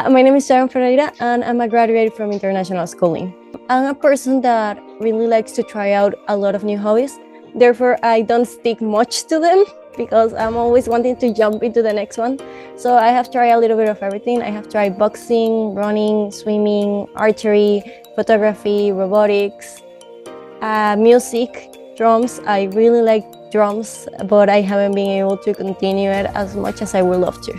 My name is Sharon Ferreira, and I'm a graduate from international schooling. I'm a person that really likes to try out a lot of new hobbies. Therefore, I don't stick much to them because I'm always wanting to jump into the next one. So I have tried a little bit of everything. I have tried boxing, running, swimming, archery, photography, robotics, music, drums. I really like drums, but I haven't been able to continue it as much as I would love to.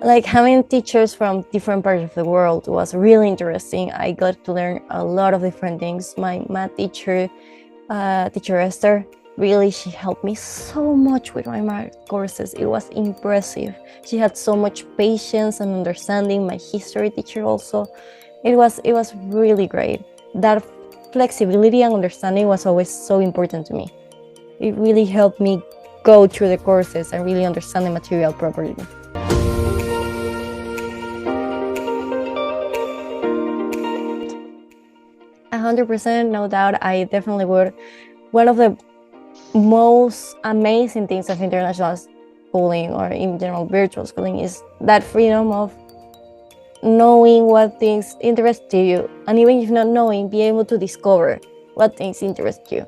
Like having teachers from different parts of the world was really interesting. I got to learn a lot of different things. My math teacher, teacher Esther, really, she helped me so much with my math courses. It was impressive. She had so much patience and understanding. My history teacher also. It was really great. That flexibility and understanding was always so important to me. It really helped me go through the courses and really understand the material properly. 100%, no doubt, I definitely would. One of the most amazing things of international schooling, or in general virtual schooling, is that freedom of knowing what things interest you, and even if not knowing, be able to discover what things interest you.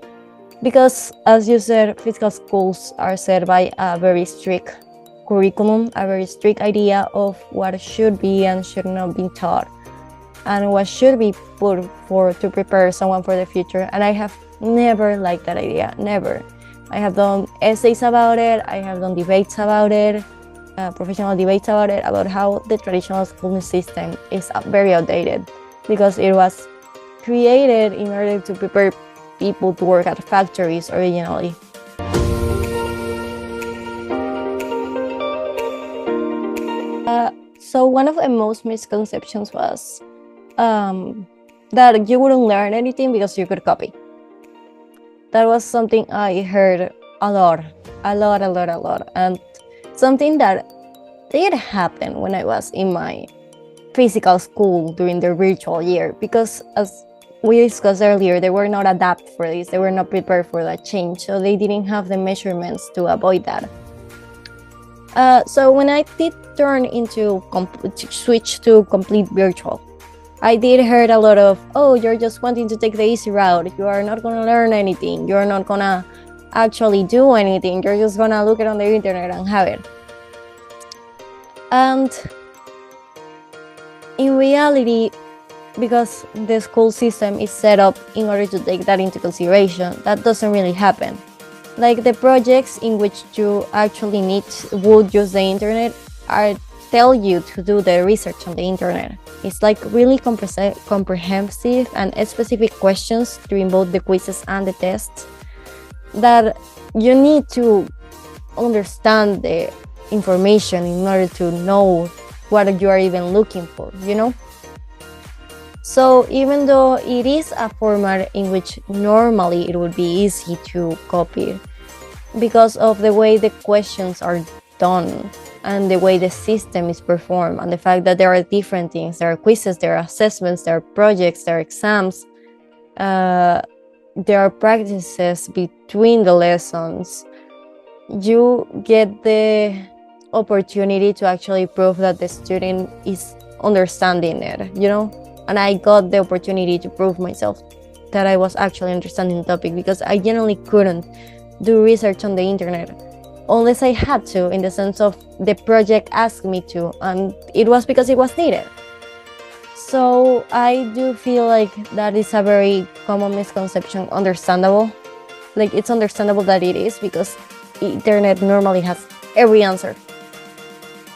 Because, as you said, physical schools are set by a very strict curriculum, a very strict idea of what should be and should not be taught, and what should be put to prepare someone for the future. And I have never liked that idea, never. I have done essays about it, I have done debates about it, professional debates about it, about how the traditional schooling system is very outdated, because it was created in order to prepare people to work at factories originally. So one of the most misconceptions was that you wouldn't learn anything because you could copy. That was something I heard a lot, and something that did happen when I was in my physical school during the virtual year, because as we discussed earlier, they were not adapted for this, they were not prepared for that change, so they didn't have the measurements to avoid that. So when I did turn into switch to complete virtual, I did heard a lot of, oh, you're just wanting to take the easy route, you are not going to learn anything, you're not going to actually do anything, you're just going to look it on the internet and have it. And in reality, because the school system is set up in order to take that into consideration, that doesn't really happen. Like the projects in which you actually would use the internet tell you to do the research on the internet. It's like really comprehensive and specific questions during both the quizzes and the tests, that you need to understand the information in order to know what you are even looking for, you know? So even though it is a format in which normally it would be easy to copy, because of the way the questions are done and the way the system is performed, and the fact that there are different things, there are quizzes, there are assessments, there are projects, there are exams, there are practices between the lessons, you get the opportunity to actually prove that the student is understanding it, you know? And I got the opportunity to prove myself that I was actually understanding the topic, because I generally couldn't do research on the internet unless I had to, in the sense of the project asked me to, and it was because it was needed. So I do feel like that is a very common misconception, understandable. Like, it's understandable that it is, because the internet normally has every answer,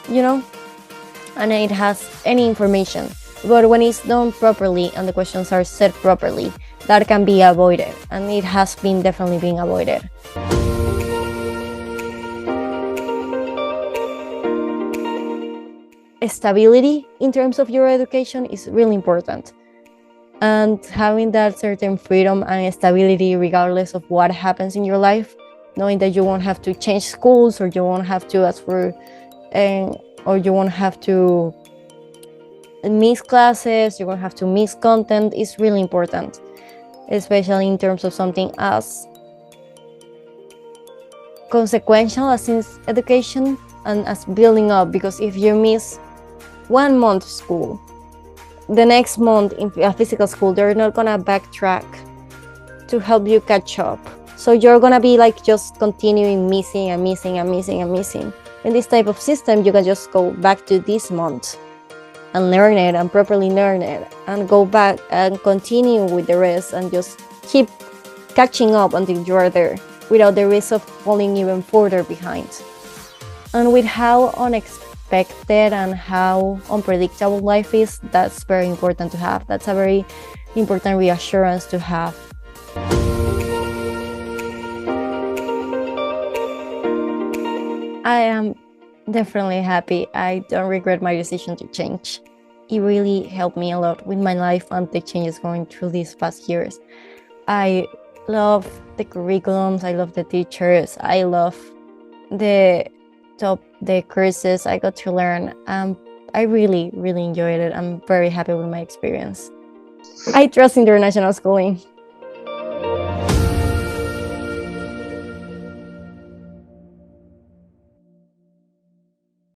you know, and it has any information. But when it's done properly and the questions are set properly, that can be avoided, and it has been definitely being avoided. Stability in terms of your education is really important, and having that certain freedom and stability regardless of what happens in your life, knowing that you won't have to change schools, or you won't have to ask for or you won't have to miss classes, you won't have to miss content, is really important, especially in terms of something as consequential as in education and as building up, because if you miss 1 month school, the next month in a physical school, they're not gonna backtrack to help you catch up. So you're gonna be like just continuing missing and missing and missing and missing. In this type of system, you can just go back to this month and learn it and properly learn it and go back and continue with the rest and just keep catching up until you are there without the risk of falling even further behind. And with how unexpected and how unpredictable life is, that's very important to have. That's a very important reassurance to have. I am definitely happy. I don't regret my decision to change. It really helped me a lot with my life and the changes going through these past years. I love the curriculums, I love the teachers, I love the courses I got to learn. I really, really enjoyed it. I'm very happy with my experience. I trust international schooling.